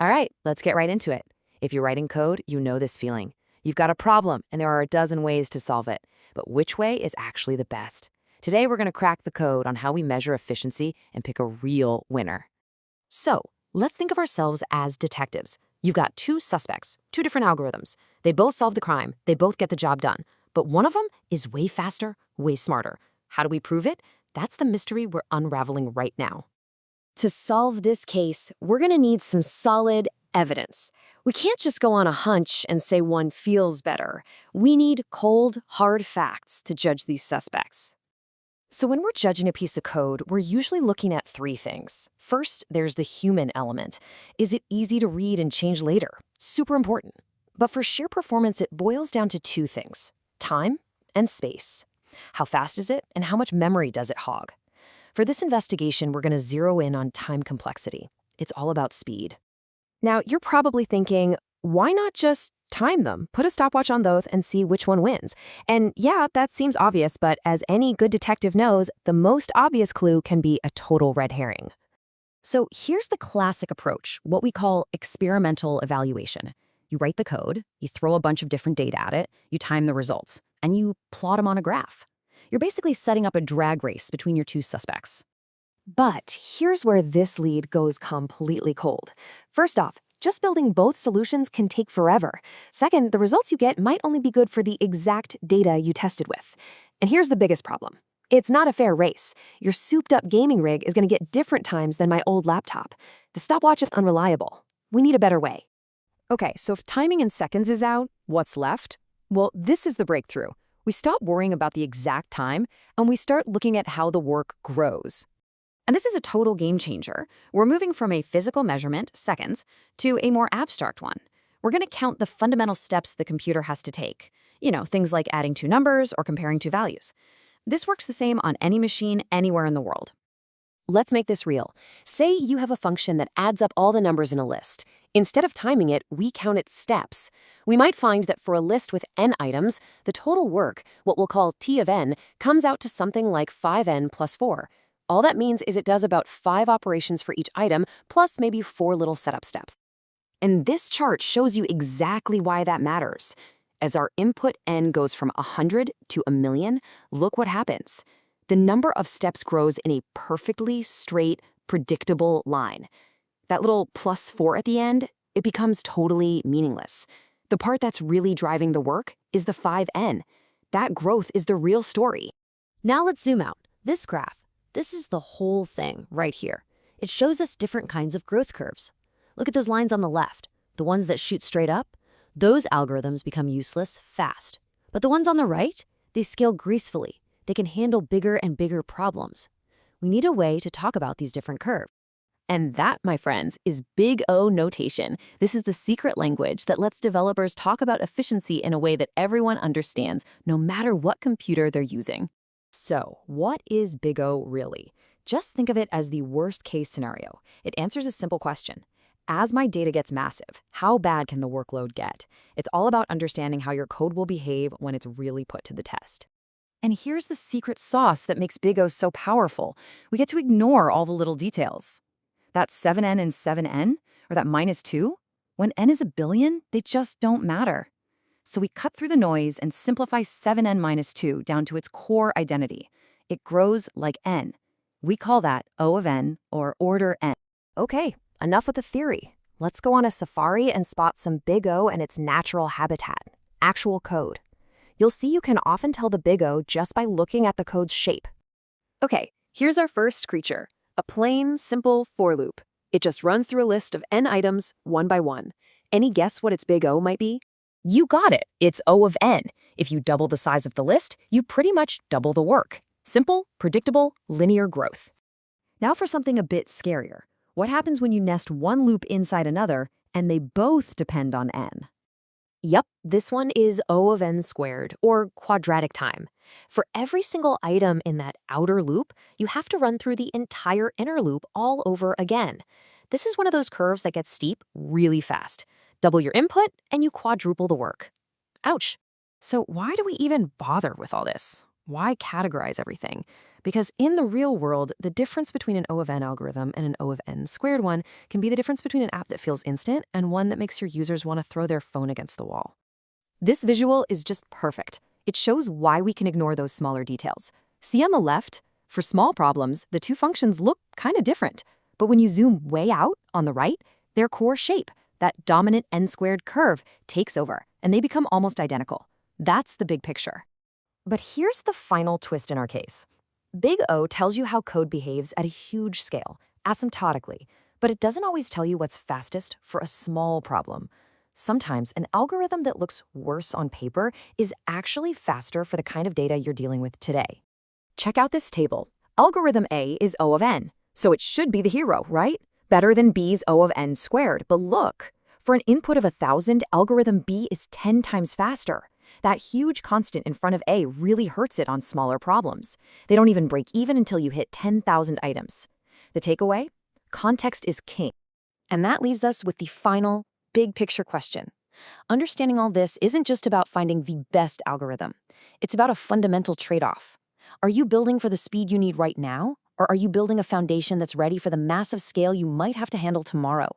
All right, let's get right into it. If you're writing code, you know this feeling. You've got a problem, and there are a dozen ways to solve it. But which way is actually the best? Today, we're going to crack the code on how we measure efficiency and pick a real winner. So, let's think of ourselves as detectives. You've got two suspects, two different algorithms. They both solve the crime, they both get the job done. But one of them is way faster, way smarter. How do we prove it? That's the mystery we're unraveling right now. To solve this case, we're going to need some solid evidence. We can't just go on a hunch and say one feels better. We need cold, hard facts to judge these suspects. So when we're judging a piece of code, we're usually looking at three things. First, there's the human element. Is it easy to read and change later? Super important. But for sheer performance, it boils down to two things: time and space. How fast is it, and how much memory does it hog? For this investigation, we're going to zero in on time complexity. It's all about speed. Now, you're probably thinking, why not just time them? Put a stopwatch on both and see which one wins. And yeah, that seems obvious, but as any good detective knows, the most obvious clue can be a total red herring. So here's the classic approach, what we call experimental evaluation. You write the code, you throw a bunch of different data at it, you time the results, and you plot them on a graph. You're basically setting up a drag race between your two suspects. But here's where this lead goes completely cold. First off, just building both solutions can take forever. Second, the results you get might only be good for the exact data you tested with. And here's the biggest problem. It's not a fair race. Your souped-up gaming rig is going to get different times than my old laptop. The stopwatch is unreliable. We need a better way. Okay, so if timing in seconds is out, what's left? Well, this is the breakthrough. We stop worrying about the exact time, and we start looking at how the work grows. And this is a total game changer. We're moving from a physical measurement, seconds, to a more abstract one. We're going to count the fundamental steps the computer has to take. Things like adding two numbers or comparing two values. This works the same on any machine anywhere in the world. Let's make this real. Say you have a function that adds up all the numbers in a list. Instead of timing it, we count its steps. We might find that for a list with n items, the total work, what we'll call T of n, comes out to something like 5n plus 4. All that means is it does about 5 operations for each item, plus maybe 4 little setup steps. And this chart shows you exactly why that matters. As our input n goes from 100 to 1,000,000, look what happens. The number of steps grows in a perfectly straight, predictable line. That little plus 4 at the end, it becomes totally meaningless. The part that's really driving the work is the 5n. That growth is the real story. Now let's zoom out. This graph, this is the whole thing right here. It shows us different kinds of growth curves. Look at those lines on the left, the ones that shoot straight up. Those algorithms become useless fast. But the ones on the right, they scale gracefully. They can handle bigger and bigger problems. We need a way to talk about these different curves. And that, my friends, is Big O notation. This is the secret language that lets developers talk about efficiency in a way that everyone understands, no matter what computer they're using. So, what is Big O really? Just think of it as the worst-case scenario. It answers a simple question. As my data gets massive, how bad can the workload get? It's all about understanding how your code will behave when it's really put to the test. And here's the secret sauce that makes Big O so powerful. We get to ignore all the little details. That 7n and 7n, or that -2, when n is a billion, they just don't matter. So we cut through the noise and simplify 7n minus 2 down to its core identity. It grows like n. We call that O of n, or order n. Okay, enough with the theory. Let's go on a safari and spot some Big O and its natural habitat, actual code. You'll see you can often tell the Big O just by looking at the code's shape. Okay, here's our first creature, a plain, simple for loop. It just runs through a list of n items, one by one. Any guess what its Big O might be? You got it, it's O of n. If you double the size of the list, you pretty much double the work. Simple, predictable, linear growth. Now for something a bit scarier. What happens when you nest one loop inside another, and they both depend on n? Yep, this one is O of n squared, or quadratic time. For every single item in that outer loop, you have to run through the entire inner loop all over again. This is one of those curves that gets steep really fast. Double your input, and you quadruple the work. Ouch. So why do we even bother with all this? Why categorize everything? Because in the real world, the difference between an O of n algorithm and an O of n squared one can be the difference between an app that feels instant and one that makes your users want to throw their phone against the wall. This visual is just perfect. It shows why we can ignore those smaller details. See on the left? For small problems, the two functions look kind of different. But when you zoom way out on the right, their core shape, that dominant n-squared curve, takes over, and they become almost identical. That's the big picture. But here's the final twist in our case. Big O tells you how code behaves at a huge scale, asymptotically, but it doesn't always tell you what's fastest for a small problem. Sometimes an algorithm that looks worse on paper is actually faster for the kind of data you're dealing with today. Check out this table. Algorithm A is O of n, so it should be the hero, right? Better than B's O of n squared. But look, for an input of 1,000, algorithm B is 10 times faster. That huge constant in front of A really hurts it on smaller problems. They don't even break even until you hit 10,000 items. The takeaway? Context is king. And that leaves us with the final, big picture question. Understanding all this isn't just about finding the best algorithm. It's about a fundamental trade-off. Are you building for the speed you need right now, or are you building a foundation that's ready for the massive scale you might have to handle tomorrow?